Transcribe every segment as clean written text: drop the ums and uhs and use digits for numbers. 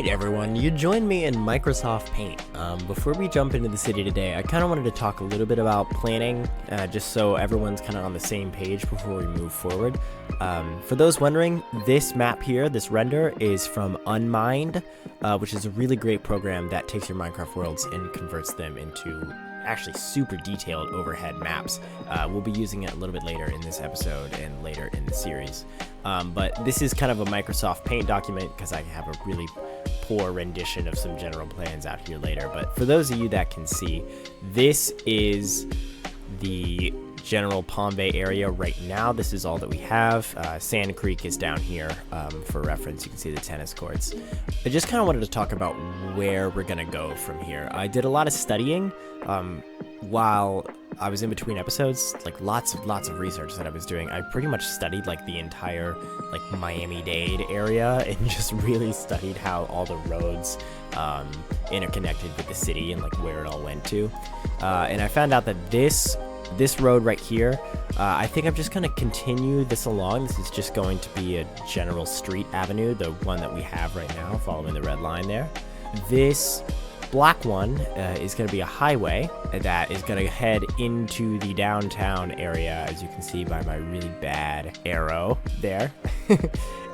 Alright everyone, you joined me in Microsoft Paint. Before we jump into the city today, I kind of wanted to talk a little bit about planning, just so everyone's kind of on the same page before we move forward. For those wondering, this map here, this render, is from Unmined, which is a really great program that takes your Minecraft worlds and converts them into actually super detailed overhead maps. We'll be using it a little bit later in this episode and later in the series. But this is kind of a Microsoft Paint document because I have a really poor rendition of some general plans out here later. But for those of you that can see, this is the general Palm Bay area right now. This is all that we have. Sand Creek is down here. For reference, you can see the tennis courts. I just kind of wanted to talk about where we're gonna go from here. I did a lot of studying while I was in between episodes, like lots of research that I was doing. I pretty much studied like the entire like Miami-Dade area and just really studied how all the roads interconnected with the city and like where it all went to. And I found out that this road right here, I think I'm just going to continue this along. This is just going to be a general street avenue, the one that we have right now, following the red line there. This black one is going to be a highway that is going to head into the downtown area, as you can see by my really bad arrow there.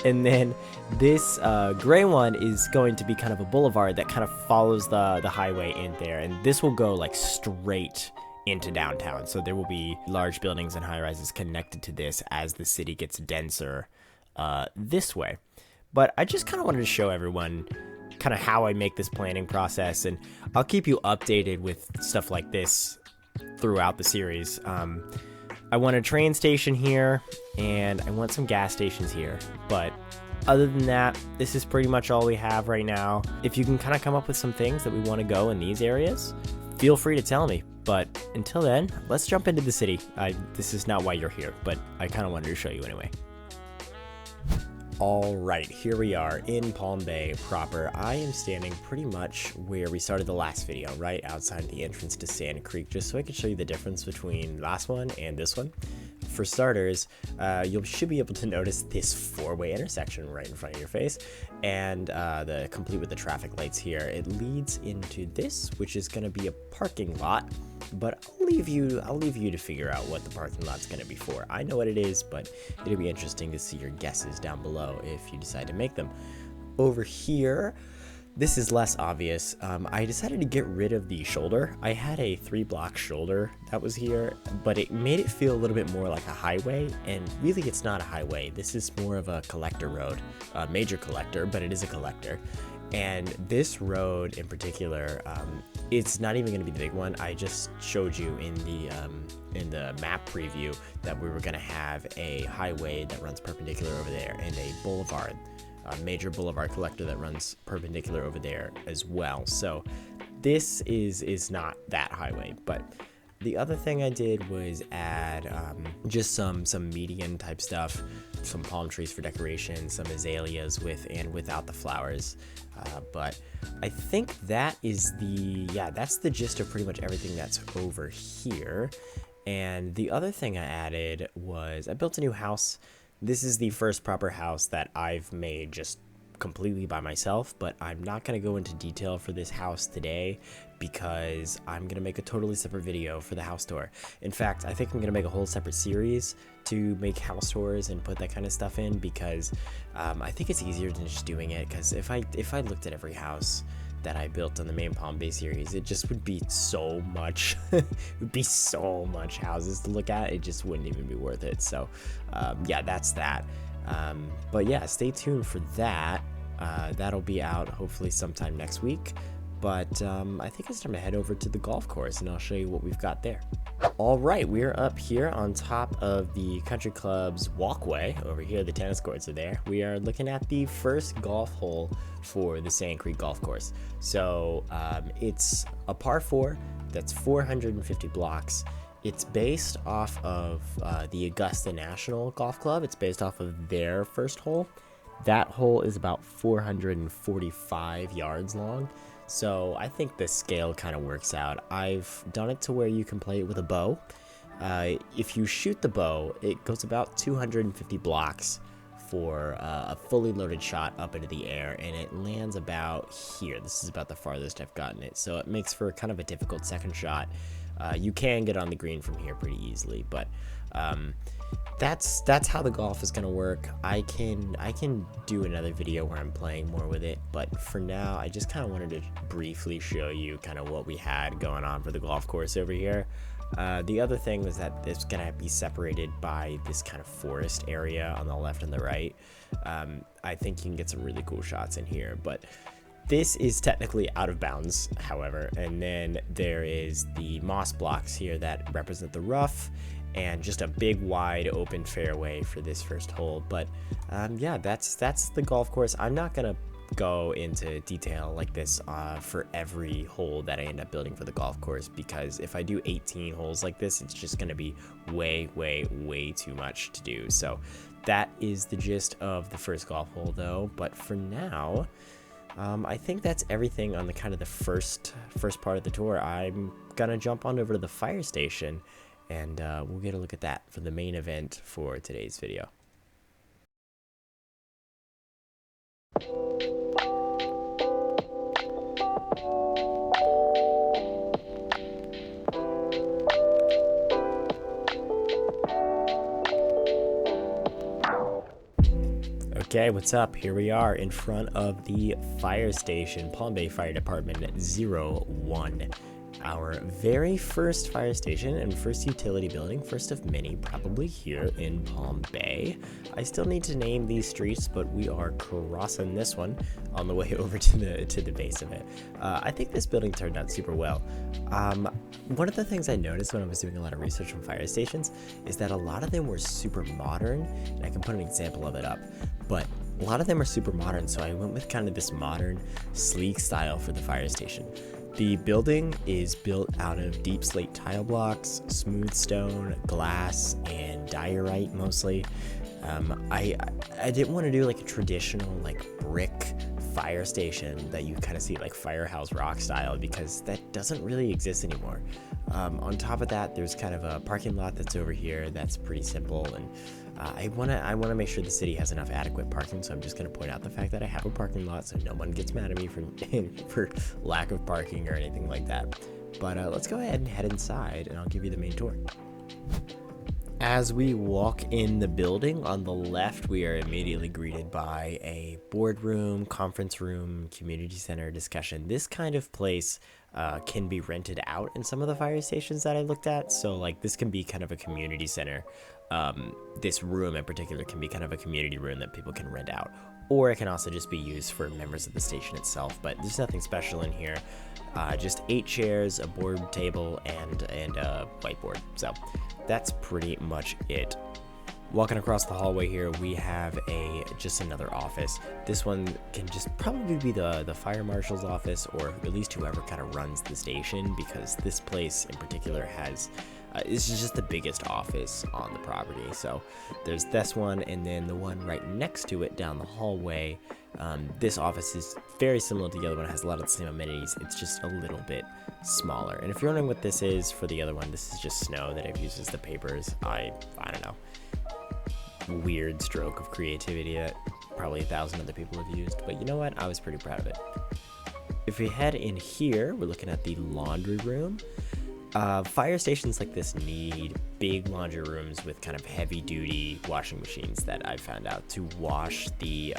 And then this gray one is going to be kind of a boulevard that kind of follows the highway in there, and this will go like straight into downtown. So there will be large buildings and high-rises connected to this as the city gets denser this way. But I just kind of wanted to show everyone kind of how I make this planning process, and I'll keep you updated with stuff like this throughout the series. I want a train station here, and I want some gas stations here, but other than that, this is pretty much all we have right now. If you can kind of come up with some things that we want to go in these areas, feel free to tell me. But until then, let's jump into the city. This is not why you're here, but I kind of wanted to show you anyway. All right, here we are in Palm Bay proper. I am standing pretty much where we started the last video, right outside the entrance to Sand Creek, just so I could show you the difference between last one and this one. For starters, you should be able to notice this four-way intersection right in front of your face, and complete with the traffic lights here. It leads into this, which is going to be a parking lot, but I'll leave you to figure out what the parking lot's going to be for. I know what it is, but it'll be interesting to see your guesses down below if you decide to make them. Over here, this is less obvious. I decided to get rid of the shoulder. I had a 3-block shoulder that was here, but it made it feel a little bit more like a highway, and really it's not a highway. This is more of a collector road, a major collector, but it is a collector. And this road in particular, it's not even going to be the big one. I just showed you in the map preview that we were going to have a highway that runs perpendicular over there and a boulevard, a major boulevard collector that runs perpendicular over there as well. So this is not that highway. But the other thing I did was add just some median type stuff, some palm trees for decoration, some azaleas with and without the flowers. But I think that is that's the gist of pretty much everything that's over here. And the other thing I added was I built a new house. This is the first proper house that I've made just completely by myself, but I'm not going to go into detail for this house today because I'm going to make a totally separate video for the house tour. In fact, I think I'm going to make a whole separate series to make house tours and put that kind of stuff in, because I think it's easier than just doing it, because if I looked at every house that I built on the main Palm Bay series, it just would be so much. It would be so much houses to look at. It just wouldn't even be worth it. So yeah, that's that. But yeah, stay tuned for that. That'll be out hopefully sometime next week. But I think it's time to head over to the golf course, and I'll show you what we've got there. All right, we're up here on top of the country club's walkway. Over here, the tennis courts are there. We are looking at the first golf hole for the Sand Creek Golf Course. So it's a par 4 that's 450 blocks. It's based off of the Augusta National Golf Club. It's based off of their first hole. That hole is about 445 yards long. So I think the scale kind of works out. I've done it to where you can play it with a bow. If you shoot the bow, it goes about 250 blocks for a fully loaded shot up into the air, and it lands about here. This is about the farthest I've gotten it, so it makes for kind of a difficult second shot. You can get on the green from here pretty easily, but that's how the golf is gonna work. I can do another video where I'm playing more with it, but for now I just kind of wanted to briefly show you kind of what we had going on for the golf course over here. The other thing was that it's gonna be separated by this kind of forest area on the left and the right. I think you can get some really cool shots in here, but this is technically out of bounds, however, and then there is the moss blocks here that represent the rough, and just a big wide open fairway for this first hole. But yeah, that's the golf course. I'm not gonna go into detail like this for every hole that I end up building for the golf course, because if I do 18 holes like this, it's just gonna be way too much to do. So that is the gist of the first golf hole though. But for now, I think that's everything on the kind of the first part of the tour. I'm gonna jump on over to the fire station, and we'll get a look at that for the main event for today's video. Okay, what's up? Here we are in front of the fire station, Palm Bay Fire Department 01. Our very first fire station and first utility building, first of many probably here in Palm Bay. I still need to name these streets, but we are crossing this one on the way over to the base of it. I think this building turned out super well. One of the things I noticed when I was doing a lot of research on fire stations is that a lot of them were super modern, and I can put an example of it up, but a lot of them are super modern, so I went with kind of this modern, sleek style for the fire station. The building is built out of deep slate tile blocks, smooth stone, glass, and diorite mostly. I didn't want to do like a traditional like brick fire station that you kind of see like Firehouse Rock style, because that doesn't really exist anymore. On top of that, there's kind of a parking lot that's over here that's pretty simple, and I wanna make sure the city has enough adequate parking, so I'm just gonna point out the fact that I have a parking lot so no one gets mad at me for lack of parking or anything like that. But let's go ahead and head inside, and I'll give you the main tour. As we walk in the building, on the left, we are immediately greeted by a boardroom, conference room, community center discussion. This kind of place can be rented out in some of the fire stations that I looked at. So like this can be kind of a community center. This room in particular can be kind of a community room that people can rent out. Or it can also just be used for members of the station itself. But there's nothing special in here. Just 8 chairs, a board table, and a whiteboard. So that's pretty much it. Walking across the hallway here, we have just another office. This one can just probably be the fire marshal's office, or at least whoever kind of runs the station, because this place in particular has this is just the biggest office on the property. So there's this one, and then the one right next to it down the hallway. This office is very similar to the other one. It has a lot of the same amenities. It's just a little bit smaller. And if you're wondering what this is for the other one, this is just snow that I've used as the papers. I don't know. Weird stroke of creativity that probably 1,000 other people have used. But you know what? I was pretty proud of it. If we head in here, we're looking at the laundry room. Fire stations like this need big laundry rooms with kind of heavy duty washing machines that I've found out to wash the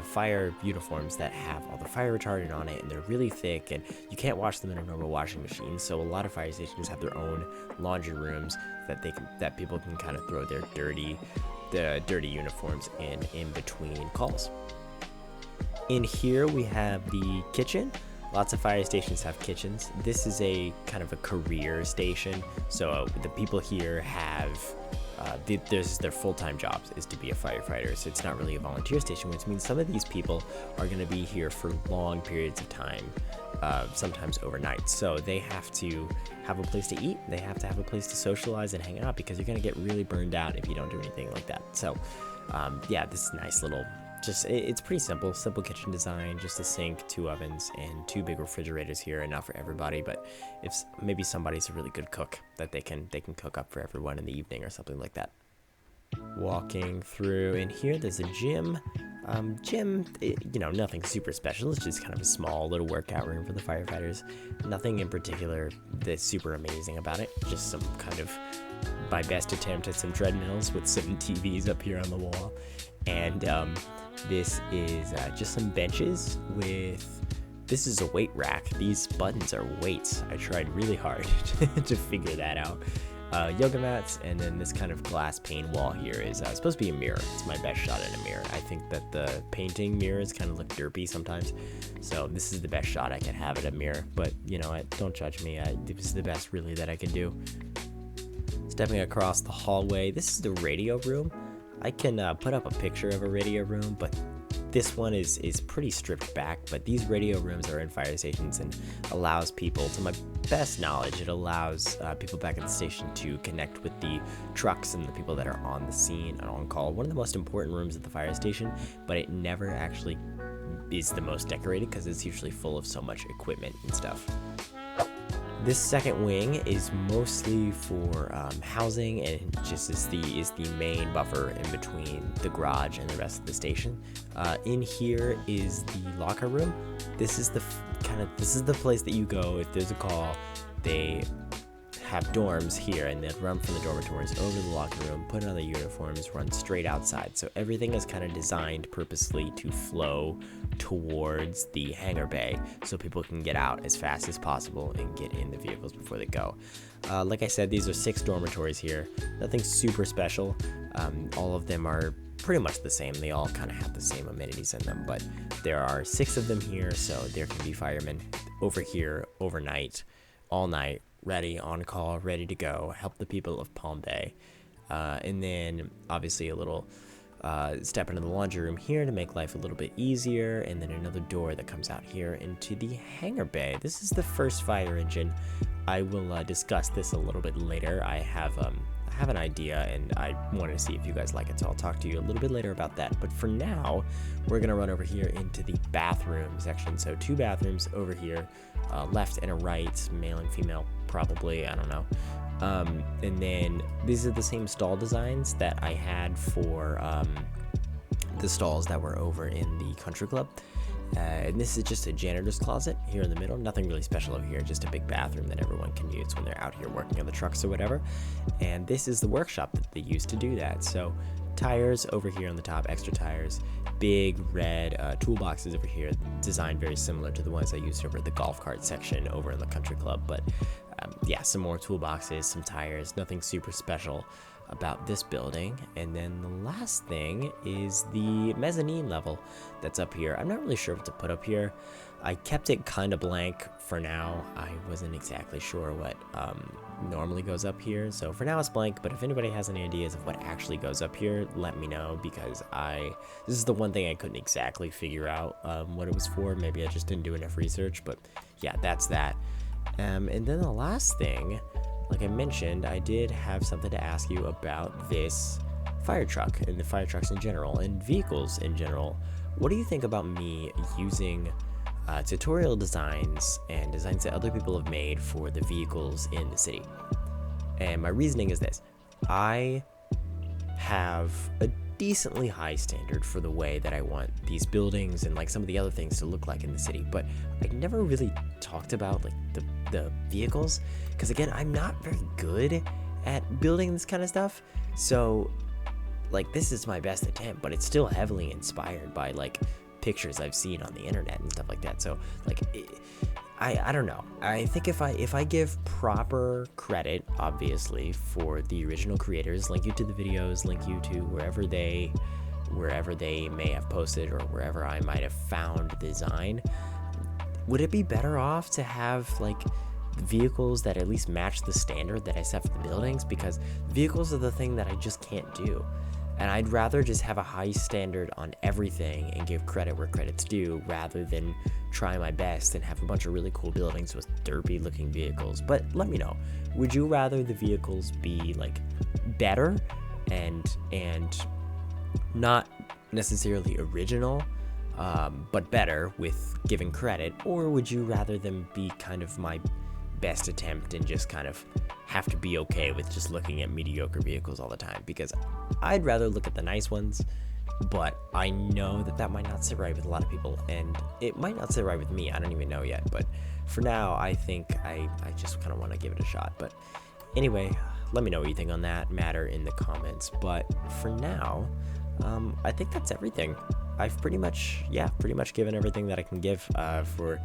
fire uniforms that have all the fire retardant on it, and they're really thick and you can't wash them in a normal washing machine. So a lot of fire stations have their own laundry rooms that people can kind of throw their dirty uniforms in between calls. In here we have the kitchen. Lots of fire stations have kitchens. This is a kind of a career station, so the people here have their full-time jobs is to be a firefighter, so it's not really a volunteer station, which means some of these people are going to be here for long periods of time, sometimes overnight. So they have to have a place to eat, they have to have a place to socialize and hang out, because you're going to get really burned out if you don't do anything like that. So yeah, this nice little, it's pretty simple kitchen design, just a sink, 2 ovens, and 2 big refrigerators here, enough for everybody. But if maybe somebody's a really good cook, that they can cook up for everyone in the evening or something like that. Walking through, and here there's a gym. Nothing super special. It's just kind of a small little workout room for the firefighters. Nothing in particular that's super amazing about it. Just some kind of my best attempt at some treadmills with some TVs up here on the wall. And this is just some benches with... This is a weight rack. These buttons are weights. I tried really hard to figure that out. Yoga mats, and then this kind of glass pane wall here is supposed to be a mirror. It's my best shot at a mirror. I think that the painting mirrors kind of look derpy sometimes, so this is the best shot I can have at a mirror. But you know, don't judge me. This is the best really that I can do. Stepping across the hallway, this is the radio room. I can put up a picture of a radio room, but this one is pretty stripped back. But these radio rooms are in fire stations and allows people, to my best knowledge, it allows people back at the station to connect with the trucks and the people that are on the scene and on call. One of the most important rooms at the fire station, but it never actually is the most decorated because it's usually full of so much equipment and stuff. This second wing is mostly for housing, and just is the main buffer in between the garage and the rest of the station. In here is the locker room. This is the place that you go if there's a call. They have dorms here, and they'd run from the dormitories over the locker room, put on the uniforms, run straight outside. So everything is kind of designed purposely to flow towards the hangar bay so people can get out as fast as possible and get in the vehicles before they go. Like I said, these are 6 dormitories here. Nothing super special. All of them are pretty much the same. They all kind of have the same amenities in them, but there are 6 of them here, so there can be firemen over here overnight, all night, ready, on call, ready to go, help the people of Palm Bay. And then obviously a little step into the laundry room here to make life a little bit easier, and then another door that comes out here into the hangar bay. This is the first fire engine. I will discuss this a little bit later. I have an idea, and I wanted to see if you guys like it, so I'll talk to you a little bit later about that. But for now, we're gonna run over here into the bathroom section. So 2 bathrooms over here, left and a right, male and female, probably, I don't know. And then these are the same stall designs that I had for the stalls that were over in the country club. And this is just a janitor's closet here in the middle. Nothing really special over here, just a big bathroom that everyone can use when they're out here working on the trucks or whatever. And this is the workshop that they use to do that. So tires over here on the top, extra tires, big red toolboxes over here, designed very similar to the ones I used over at the golf cart section over in the country club. But yeah, some more toolboxes, some tires, nothing super special about this building. And then the last thing is the mezzanine level that's up here. I'm not really sure what to put up here. I kept it kind of blank for now. I wasn't exactly sure what normally goes up here, so for now it's blank. But if anybody has any ideas of what actually goes up here, let me know, because this is the one thing I couldn't exactly figure out what it was for. Maybe I just didn't do enough research, but yeah, that's that. And then the last thing, like I mentioned, I did have something to ask you about this fire truck and the fire trucks in general and vehicles in general. What do you think about me using tutorial designs and designs that other people have made for the vehicles in the city? And my reasoning is this: I have a decently high standard for the way that I want these buildings and like some of the other things to look like in the city, but I never really talked about like the vehicles, because again, I'm not very good at building this kind of stuff. So like, this is my best attempt, but it's still heavily inspired by like pictures I've seen on the internet and stuff like that. So like, I don't know. I think if I give proper credit, obviously, for the original creators, link you to the videos, link you to wherever they may have posted or wherever I might have found the design, would it be better off to have like vehicles that at least match the standard that I set for the buildings? Because vehicles are the thing that I just can't do. And I'd rather just have a high standard on everything and give credit where credit's due, rather than try my best and have a bunch of really cool buildings with derpy looking vehicles. But let me know, would you rather the vehicles be like better and not necessarily original, but better with giving credit, or would you rather them be kind of my best attempt and just kind of have to be okay with just looking at mediocre vehicles all the time, because I'd rather look at the nice ones, but I know that that might not sit right with a lot of people, and it might not sit right with me. I don't even know yet, but for now, I think I just kind of want to give it a shot. But anyway, let me know what you think on that matter in the comments. But for now, I think that's everything. I've pretty much given everything that I can give for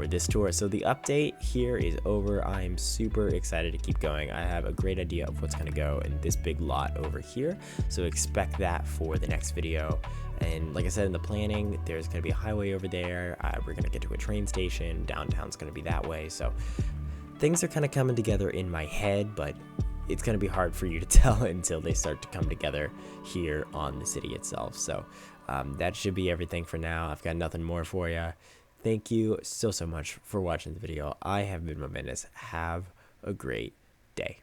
this tour. So the update here is over. I am super excited to keep going. I have a great idea of what's going to go in this big lot over here, so expect that for the next video. And like I said in the planning, there's going to be a highway over there. We're going to get to a train station. Downtown's going to be that way. So things are kind of coming together in my head, but it's going to be hard for you to tell until they start to come together here on the city itself. So that should be everything for now. I've got nothing more for you. Thank you so much for watching the video. I have been Unmined. Have a great day.